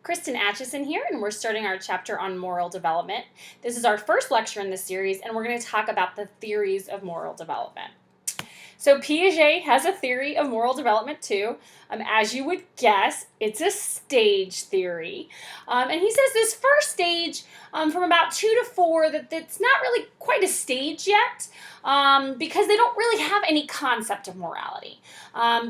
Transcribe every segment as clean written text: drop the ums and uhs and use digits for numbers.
Kristen Atchison here, and we're starting our chapter on moral development. This is our first lecture in this series, and we're going to talk about the theories of moral development. So Piaget has a theory of moral development too. As you would guess, it's a stage theory. And he says this first stage, from about 2 to 4, that's not really quite a stage yet, because they don't really have any concept of morality.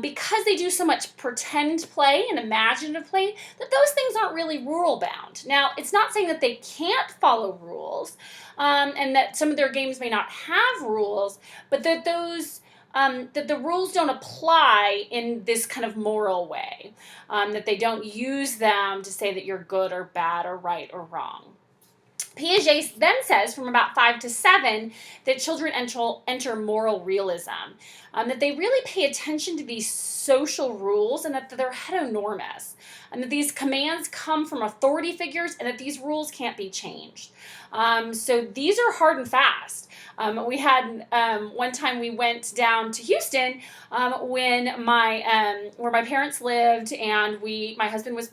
Because they do so much pretend play and imaginative play, that those things aren't really rule bound. Now, it's not saying that they can't follow rules, and that some of their games may not have rules, but that the rules don't apply in this kind of moral way, that they don't use them to say that you're good or bad or right or wrong. Piaget then says from about 5 to 7 that children enter moral realism, that they really pay attention to these social rules and that they're heteronormous, and that these commands come from authority figures and that these rules can't be changed. So these are hard and fast. We had one time we went down to Houston when where my parents lived, and my husband was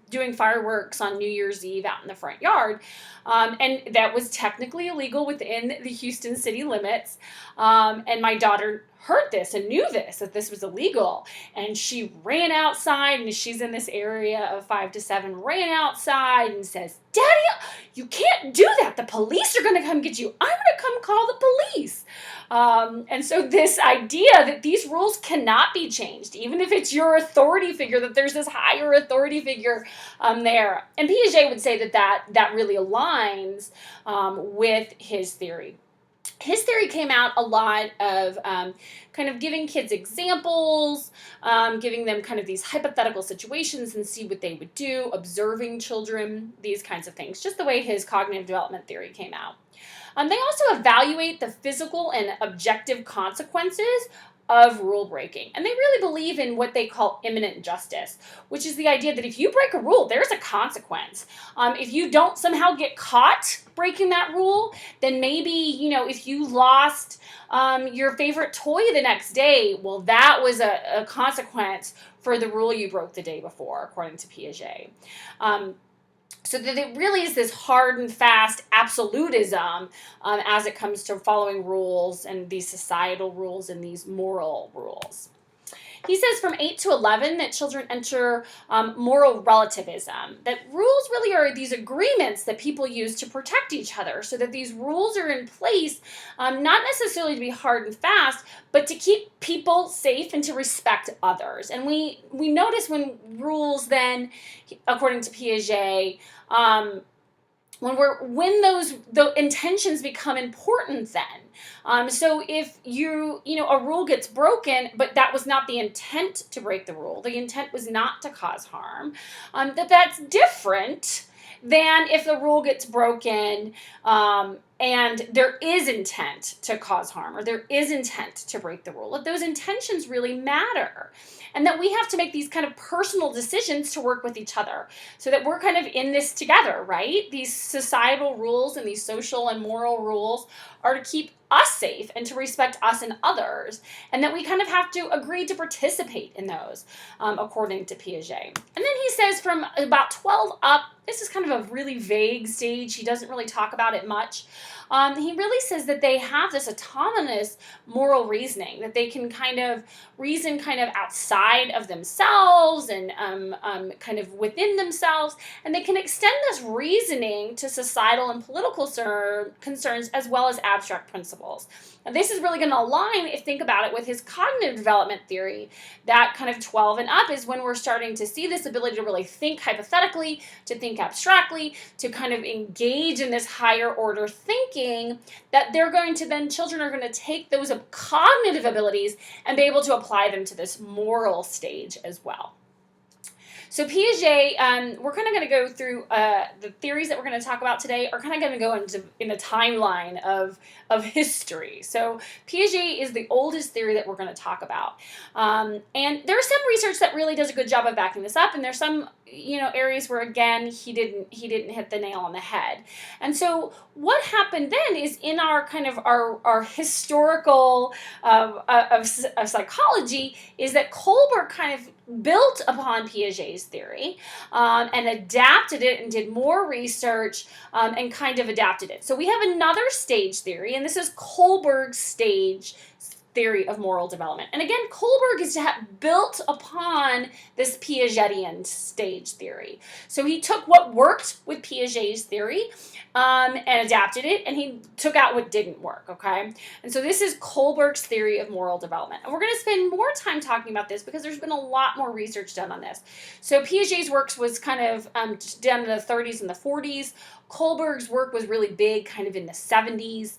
doing fireworks on New Year's Eve out in the front yard. And that was technically illegal within the Houston city limits. And my daughter heard this and knew that this was illegal. And she ran outside, and she's in this area of 5 to 7, ran outside and says, "Daddy, you can't do that. The police are going to come get you. I'm going to come call the police." And so this idea that these rules cannot be changed, even if it's your authority figure, that there's this higher authority figure there. And Piaget would say that really aligns with his theory. His theory came out a lot of kind of giving kids examples, giving them kind of these hypothetical situations and see what they would do, observing children, these kinds of things, just the way his cognitive development theory came out. They also evaluate the physical and objective consequences of rule breaking. And they really believe in what they call imminent justice, which is the idea that if you break a rule, there's a consequence. If you don't somehow get caught breaking that rule, then maybe, if you lost your favorite toy the next day, well, that was a consequence for the rule you broke the day before, according to Piaget. So that it really is this hard and fast absolutism as it comes to following rules and these societal rules and these moral rules. He says from 8 to 11 that children enter moral relativism, that rules really are these agreements that people use to protect each other, so that these rules are in place not necessarily to be hard and fast, but to keep people safe and to respect others. And we notice when rules then, according to Piaget, when the intentions become important then. So if a rule gets broken, but that was not the intent to break the rule, the intent was not to cause harm, that's different than if the rule gets broken and there is intent to cause harm, or there is intent to break the rule. That those intentions really matter. And that we have to make these kind of personal decisions to work with each other, so that we're kind of in this together, right? These societal rules and these social and moral rules are to keep us safe and to respect us and others, and that we kind of have to agree to participate in those, according to Piaget. And then he says from about 12 up, this is kind of a really vague stage. He doesn't really talk about it much. He really says that they have this autonomous moral reasoning, that they can kind of reason kind of outside of themselves and kind of within themselves, and they can extend this reasoning to societal and political concerns as well as abstract principles. Now, this is really going to align, if you think about it, with his cognitive development theory. That kind of 12 and up is when we're starting to see this ability to really think hypothetically, to think abstractly, to kind of engage in this higher order thinking, that children are going to take those cognitive abilities and be able to apply them to this moral stage as well. So Piaget, we're kind of going to go through the theories that we're going to talk about today are kind of going to go in a timeline of history. So Piaget is the oldest theory that we're going to talk about. And there's some research that really does a good job of backing this up, and there's some areas where, again, he didn't hit the nail on the head. And so what happened then is, in our kind of our historical of psychology, is that Kohlberg kind of built upon Piaget's theory and adapted it and did more research and kind of adapted it. So we have another stage theory, and this is Kohlberg's stage theory of moral development. And again, Kohlberg is built upon this Piagetian stage theory. So he took what worked with Piaget's theory and adapted it, and he took out what didn't work, okay? And so this is Kohlberg's theory of moral development. And we're going to spend more time talking about this because there's been a lot more research done on this. So Piaget's works was kind of done in the 30s and the 40s. Kohlberg's work was really big kind of in the 70s.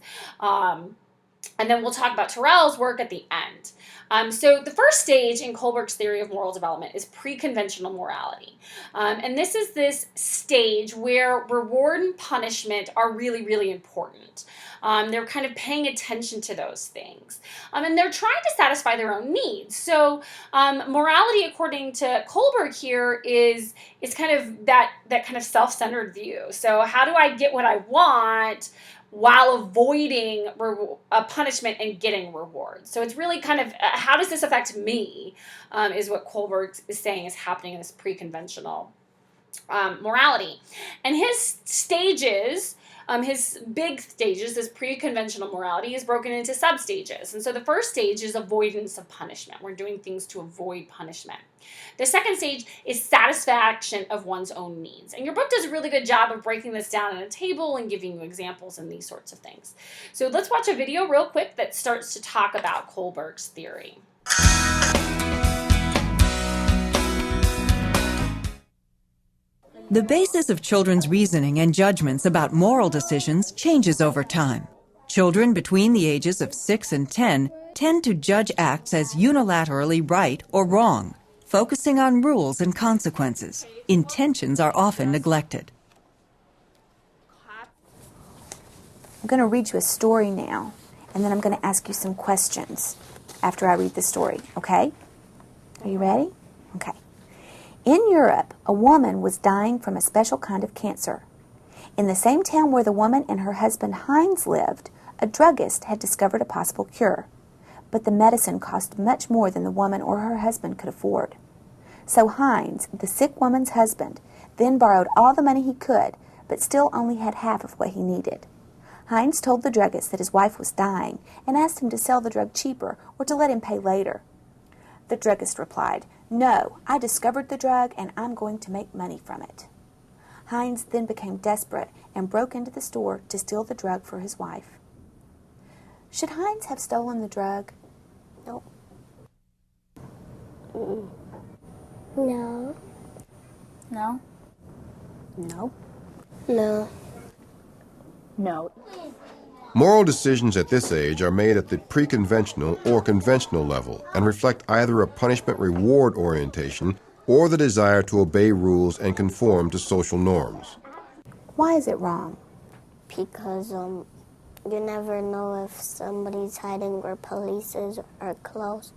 And then we'll talk about Terrell's work at the end. So the first stage in Kohlberg's theory of moral development is pre-conventional morality. And this is this stage where reward and punishment are really, really important. They're kind of paying attention to those things. And they're trying to satisfy their own needs. So morality, according to Kohlberg here, is kind of that kind of self-centered view. So how do I get what I want while avoiding a punishment and getting rewards? So it's really kind of, how does this affect me, is what Kohlberg is saying is happening in this pre-conventional morality. And his stages, his big stages, this pre-conventional morality, is broken into sub-stages. And so the first stage is avoidance of punishment. We're doing things to avoid punishment. The second stage is satisfaction of one's own needs. And your book does a really good job of breaking this down in a table and giving you examples and these sorts of things. So let's watch a video real quick that starts to talk about Kohlberg's theory. The basis of children's reasoning and judgments about moral decisions changes over time. Children between the ages of 6 and 10 tend to judge acts as unilaterally right or wrong, focusing on rules and consequences. Intentions are often neglected. I'm going to read you a story now, and then I'm going to ask you some questions after I read the story, okay? Are you ready? Okay. In Europe, a woman was dying from a special kind of cancer. In the same town where the woman and her husband Heinz lived, a druggist had discovered a possible cure. But the medicine cost much more than the woman or her husband could afford. So Heinz, the sick woman's husband, then borrowed all the money he could, but still only had half of what he needed. Heinz told the druggist that his wife was dying and asked him to sell the drug cheaper or to let him pay later. The druggist replied, "No, I discovered the drug and I'm going to make money from it." Heinz then became desperate and broke into the store to steal the drug for his wife. Should Heinz have stolen the drug? No. No. No? No? No. No. Moral decisions at this age are made at the pre-conventional or conventional level and reflect either a punishment-reward orientation or the desire to obey rules and conform to social norms. Why is it wrong? Because you never know if somebody's hiding where police are close,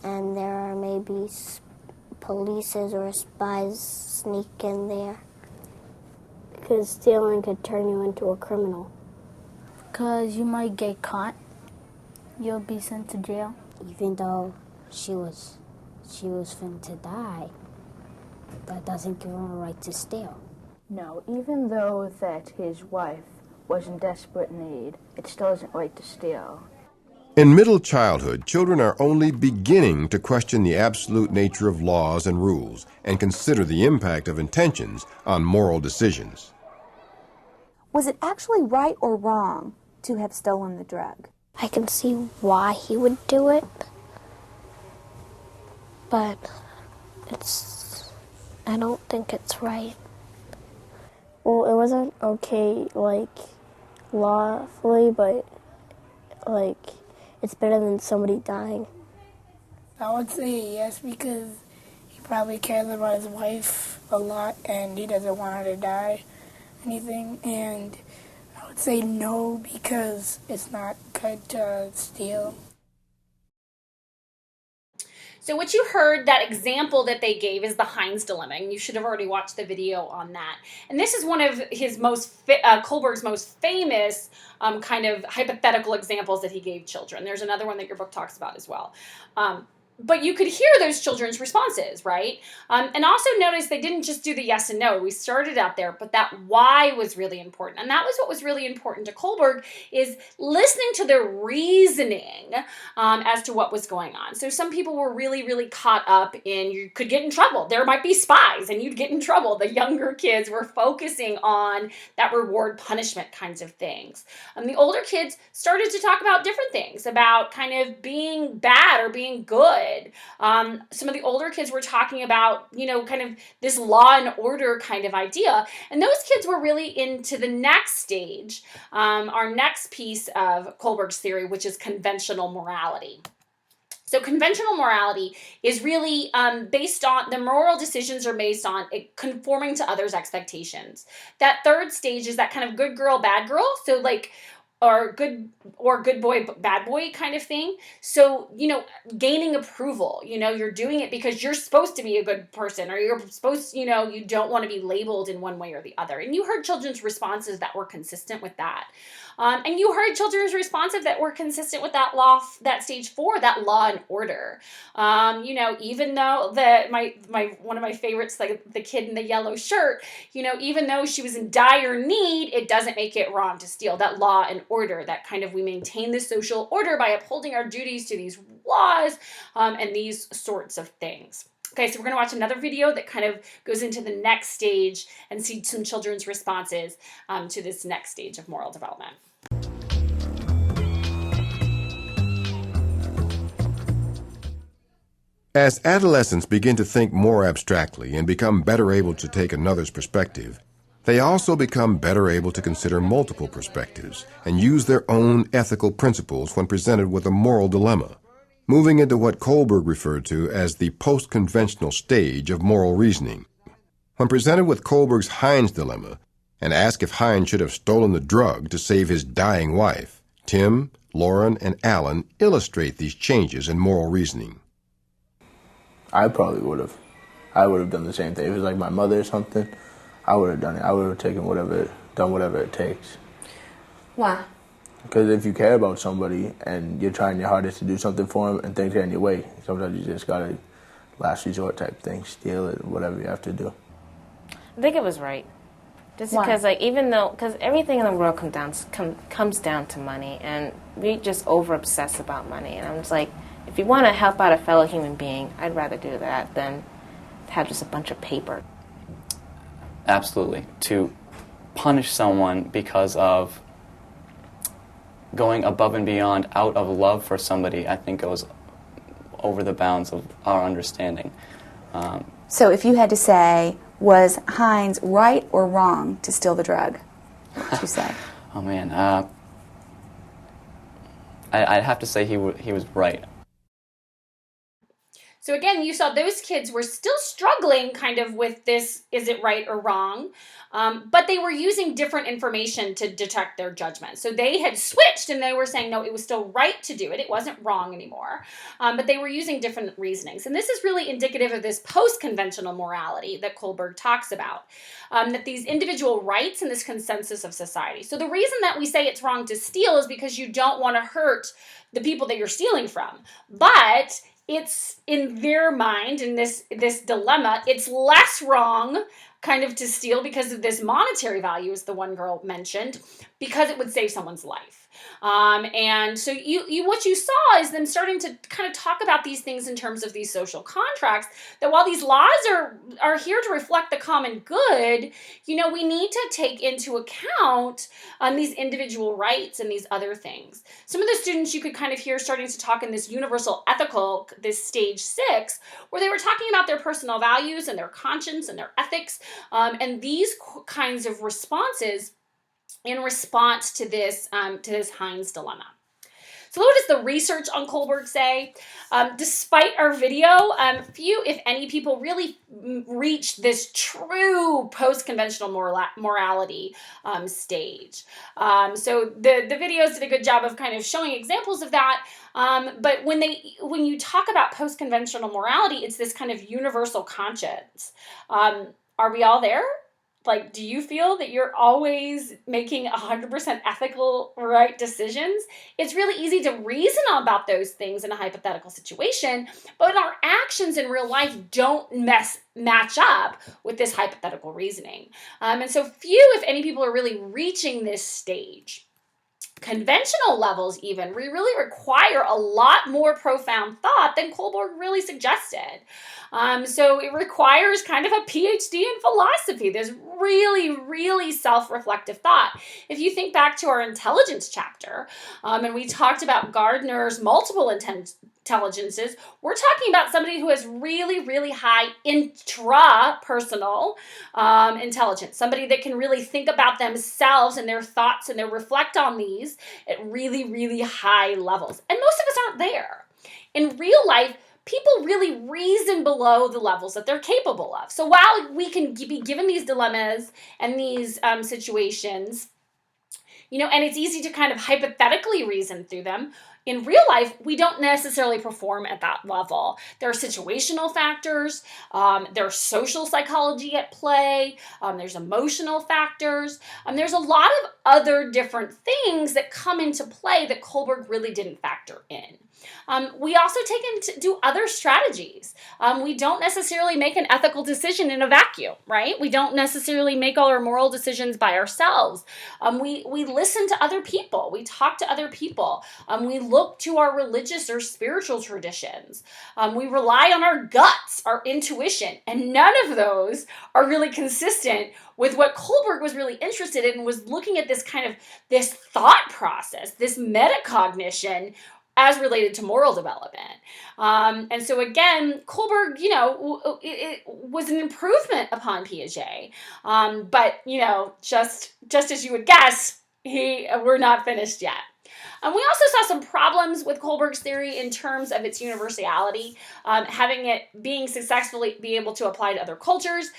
and there are maybe police or spies sneak in there. Because stealing could turn you into a criminal. Because you might get caught. You'll be sent to jail. Even though she was fin to die, that doesn't give him a right to steal. No, even though that his wife was in desperate need, it still isn't right to steal. In middle childhood, children are only beginning to question the absolute nature of laws and rules and consider the impact of intentions on moral decisions. Was it actually right or wrong to have stolen the drug? I can see why he would do it, but I don't think it's right. Well, it wasn't okay, lawfully, but, it's better than somebody dying. I would say yes, because he probably cares about his wife a lot, and he doesn't want her to die, anything. And I would say no, because it's not good to steal. So what you heard, that example that they gave, is the Heinz dilemma, and you should have already watched the video on that. And this is one of his Kohlberg's most famous kind of hypothetical examples that he gave children. There's another one that your book talks about as well. But you could hear those children's responses, right? And also notice they didn't just do the yes and no. We started out there, but that why was really important. And that was what was really important to Kohlberg, is listening to the reasoning as to what was going on. So some people were really, really caught up in, you could get in trouble. There might be spies and you'd get in trouble. The younger kids were focusing on that reward punishment kinds of things. The older kids started to talk about different things, about kind of being bad or being good. Some of the older kids were talking about, kind of this law and order kind of idea. And those kids were really into the next stage, our next piece of Kohlberg's theory, which is conventional morality. So conventional morality is really based on, the moral decisions are based on conforming to others' expectations. That third stage is that kind of good girl, bad girl. So or good boy, bad boy kind of thing. So, gaining approval, you're doing it because you're supposed to be a good person, or you're supposed, you don't want to be labeled in one way or the other. And you heard children's responses that were consistent with that. And you heard children's responses that were consistent with that stage 4, that law and order. Even though one of my favorites, like the kid in the yellow shirt, even though she was in dire need, it doesn't make it wrong to steal. That law and order, that kind of, we maintain the social order by upholding our duties to these laws and these sorts of things. Okay, so we're going to watch another video that kind of goes into the next stage and see some children's responses to this next stage of moral development. As adolescents begin to think more abstractly and become better able to take another's perspective, they also become better able to consider multiple perspectives and use their own ethical principles when presented with a moral dilemma, moving into what Kohlberg referred to as the post-conventional stage of moral reasoning. When presented with Kohlberg's Heinz dilemma and asked if Heinz should have stolen the drug to save his dying wife, Tim, Lauren, and Alan illustrate these changes in moral reasoning. I probably would have. I would have done the same thing. If it was like my mother or something, I would have done it. I would have done whatever it takes. Why? Because if you care about somebody and you're trying your hardest to do something for them and things get in your way, sometimes you just gotta last resort type thing, steal it, whatever you have to do. I think it was right. Just Why? because, because everything in the world comes down to money, and we just over obsess about money. And I'm just like, if you want to help out a fellow human being, I'd rather do that than have just a bunch of paper. Absolutely. To punish someone because of going above and beyond out of love for somebody, I think goes over the bounds of our understanding. So if you had to say, was Heinz right or wrong to steal the drug? What would you say? Oh, man. I'd have to say he was right. So again, you saw those kids were still struggling kind of with this, is it right or wrong? But they were using different information to detect their judgment. So they had switched and they were saying, no, it was still right to do it. It wasn't wrong anymore. But they were using different reasonings. And this is really indicative of this post-conventional morality that Kohlberg talks about, that these individual rights and this consensus of society. So the reason that we say it's wrong to steal is because you don't want to hurt the people that you're stealing from. But it's in their mind, in this dilemma, it's less wrong kind of to steal because of this monetary value, as the one girl mentioned, because it would save someone's life. And so what you saw is them starting to kind of talk about these things in terms of these social contracts, that while these laws are here to reflect the common good, we need to take into account these individual rights and these other things. Some of the students you could kind of hear starting to talk in this universal ethical, this stage 6, where they were talking about their personal values and their conscience and their ethics, and these kinds of responses in response to this Heinz dilemma. So what does the research on Kohlberg say? Despite our video, few, if any, people really reach this true post-conventional morality stage. So the videos did a good job of kind of showing examples of that. But when you talk about post-conventional morality, it's this kind of universal conscience. Are we all there? Like, do you feel that you're always making 100% ethical right decisions? It's really easy to reason about those things in a hypothetical situation, but our actions in real life don't match up with this hypothetical reasoning. And so few, if any, people are really reaching this stage. Conventional levels even really require a lot more profound thought than Kohlberg really suggested. So it requires kind of a PhD in philosophy. There's really self-reflective thought. If you think back to our intelligence chapter, and we talked about Gardner's multiple intelligences, we're talking about somebody who has really high intrapersonal intelligence, somebody that can really think about themselves and their thoughts and they reflect on these at really high levels. And most of us aren't there. In real life, people really reason below the levels that they're capable of. So while we can be given these dilemmas and these situations, and it's easy to kind of hypothetically reason through them, in real life, we don't necessarily perform at that level. There are situational factors, there's social psychology at play, there's emotional factors, there's a lot of other different things that come into play that Kohlberg really didn't factor in. We also take into other strategies. We don't necessarily make an ethical decision in a vacuum, right? We don't necessarily make all our moral decisions by ourselves. We listen to other people. We talk to other people. We look to our religious or spiritual traditions. We rely on our guts, our intuition, and none of those are really consistent with what Kohlberg was really interested in, was looking at this thought process, this metacognition as related to moral development. And so again, Kohlberg, it was an improvement upon Piaget. But, just as you would guess, we're not finished yet. We also saw some problems with Kohlberg's theory in terms of its universality, having it being successfully be able to apply to other cultures.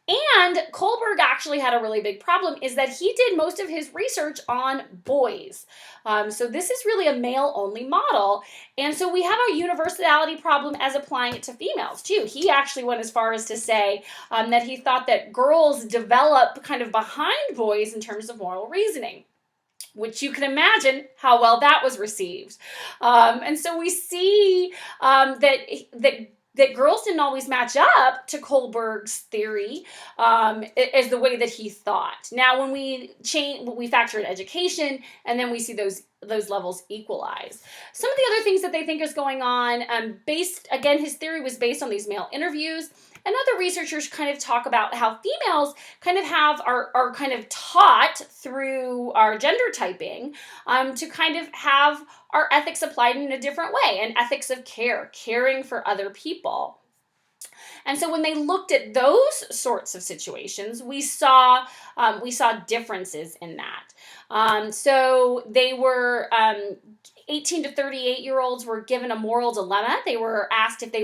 And Kohlberg actually had a really big problem, is that he did most of his research on boys. So this is really a male-only model. And so we have a universality problem as applying it to females, too. He actually went as far as to say that he thought that girls develop kind of behind boys in terms of moral reasoning, which you can imagine how well that was received. And so we see that girls didn't always match up to Kohlberg's theory as the way that he thought. Now, when we factor in education, and then we see those levels equalize. Some of the other things that they think is going on, again, his theory was based on these male interviews. And other researchers kind of talk about how females kind of are kind of taught through our gender typing to kind of have our ethics applied in a different way, an ethics of caring for other people. And so when they looked at those sorts of situations, we saw differences in that. So they were 18 to 38-year-olds were given a moral dilemma. They were asked if they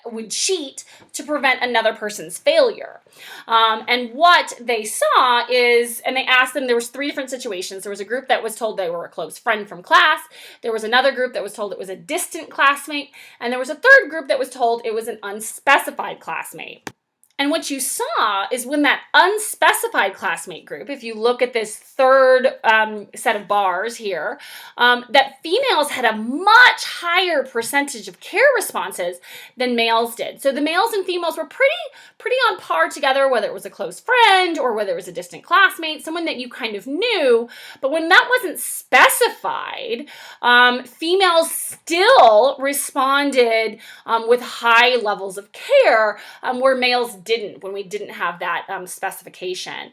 would cheat to prevent another person's failure. And what they saw is, and they asked them, there was 3 different situations. There was a group that was told they were a close friend from class. There was another group that was told it was a distant classmate. And there was a third group that was told it was an unspecified classmate. And what you saw is when that unspecified classmate group, if you look at this third set of bars here, that females had a much higher percentage of care responses than males did. So the males and females were pretty on par together, whether it was a close friend or whether it was a distant classmate, someone that you kind of knew. But when that wasn't specified, females still responded with high levels of care, where males didn't, when we didn't have that specification.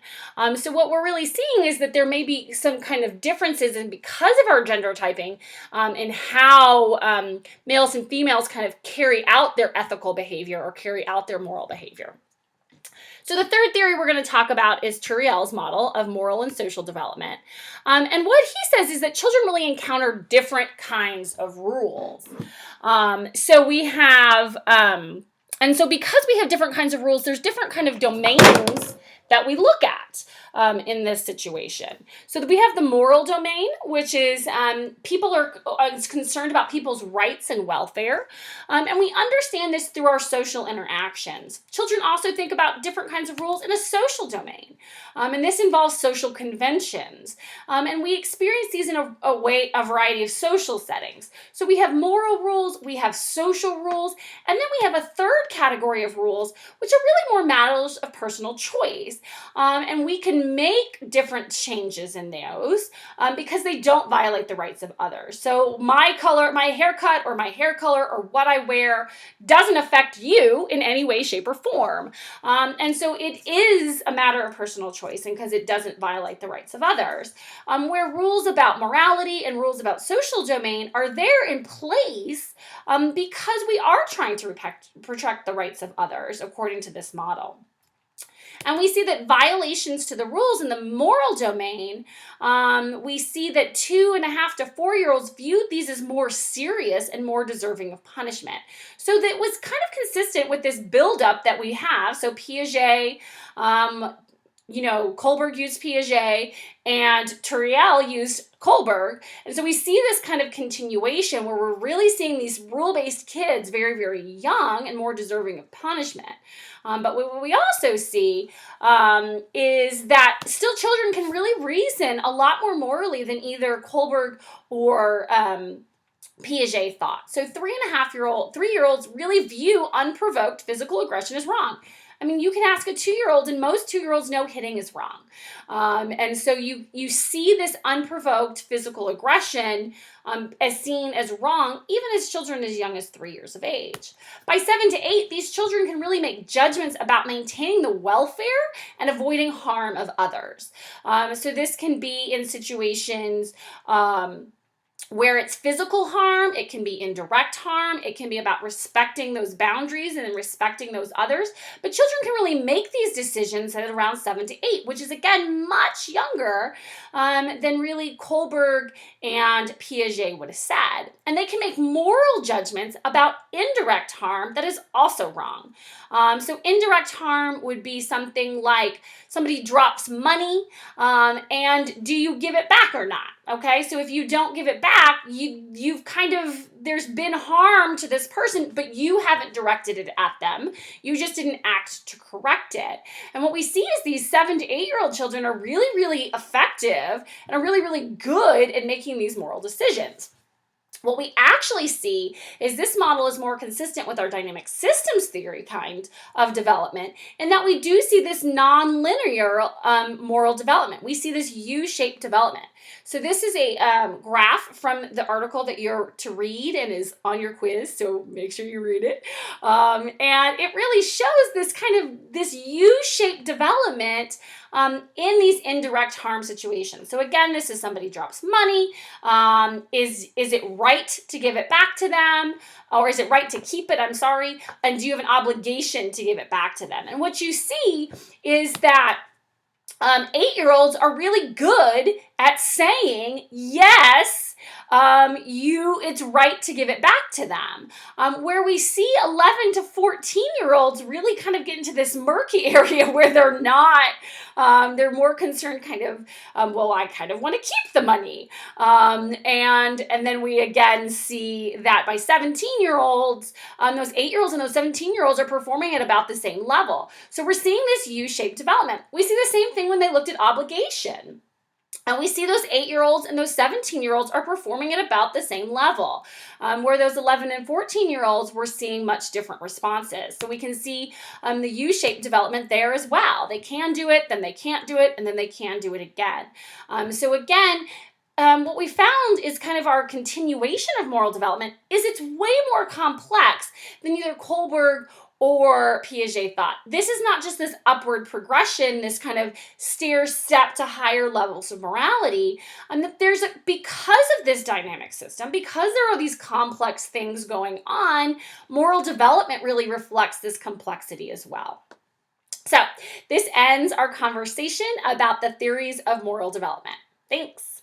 So what we're really seeing is that there may be some kind of differences, and because of our gender typing, in how males and females kind of carry out their ethical behavior or carry out their moral behavior. So the third theory we're going to talk about is Turiel's model of moral and social development. And what he says is that children really encounter different kinds of rules. So we have, and so because we have different kinds of rules, there's different kind of domains that we look at in this situation. So we have the moral domain, which is people are concerned about people's rights and welfare. And we understand this through our social interactions. Children also think about different kinds of rules in a social domain. And this involves social conventions. And we experience these in a variety of social settings. So we have moral rules, we have social rules, and then we have a third category of rules, which are really more matters of personal choice. And we can make different changes in those because they don't violate the rights of others. So my haircut or my hair color or what I wear doesn't affect you in any way, shape, or form. And so it is a matter of personal choice and because it doesn't violate the rights of others. Where rules about morality and rules about social domain are there in place because we are trying to protect the rights of others according to this model. And we see that violations to the rules in the moral domain, we see that 2.5 to 4-year-olds viewed these as more serious and more deserving of punishment. So that was kind of consistent with this buildup that we have. So Piaget, Kohlberg used Piaget and Turiel used Kohlberg. And so we see this kind of continuation where we're really seeing these rule-based kids very, very young and more deserving of punishment. But what we also see is that still children can really reason a lot more morally than either Kohlberg or Piaget thought. So 3-year-olds really view unprovoked physical aggression as wrong. I mean, you can ask a 2-year-old, and most 2-year-olds know hitting is wrong. And so you see this unprovoked physical aggression as seen as wrong, even as children as young as 3 years of age. By 7 to 8, these children can really make judgments about maintaining the welfare and avoiding harm of others. So this can be in situations where it's physical harm, it can be indirect harm, it can be about respecting those boundaries and respecting those others. But children can really make these decisions at around 7 to 8, which is again much younger than really Kohlberg and Piaget would have said. And they can make moral judgments about indirect harm that is also wrong. So indirect harm would be something like somebody drops money and do you give it back or not? Okay, so if you don't give it back, there's been harm to this person, but you haven't directed it at them. You just didn't act to correct it. And what we see is these 7 to 8-year-old children are really, really effective and are really, really good at making these moral decisions. What we actually see is this model is more consistent with our dynamic systems theory kind of development, in that we do see this nonlinear moral development. We see this U-shaped development. So this is a graph from the article that you're to read and is on your quiz, so make sure you read it. And it really shows this U-shaped development in these indirect harm situations. So again, this is somebody drops money. Is it right to give it back to them? Or is it right to keep it? I'm sorry. And do you have an obligation to give it back to them? And what you see is that 8-year-olds are really good at saying, yes, it's right to give it back to them. Where we see 11 to 14-year-olds really kind of get into this murky area where they're not, they're more concerned I kind of want to keep the money. And then we again see that by 17-year-olds, those 8-year-olds and those 17-year-olds are performing at about the same level. So we're seeing this U-shaped development. We see the same thing when they looked at obligation. And we see those 8-year-olds and those 17-year-olds are performing at about the same level, where those 11 and 14-year-olds were seeing much different responses. So we can see the U-shaped development there as well. They can do it, then they can't do it, and then they can do it again. So again, what we found is kind of our continuation of moral development is it's way more complex than either Kohlberg or Piaget thought. This is not just this upward progression, this kind of stair step to higher levels of morality. Because of this dynamic system, because there are these complex things going on, moral development really reflects this complexity as well. So this ends our conversation about the theories of moral development. Thanks.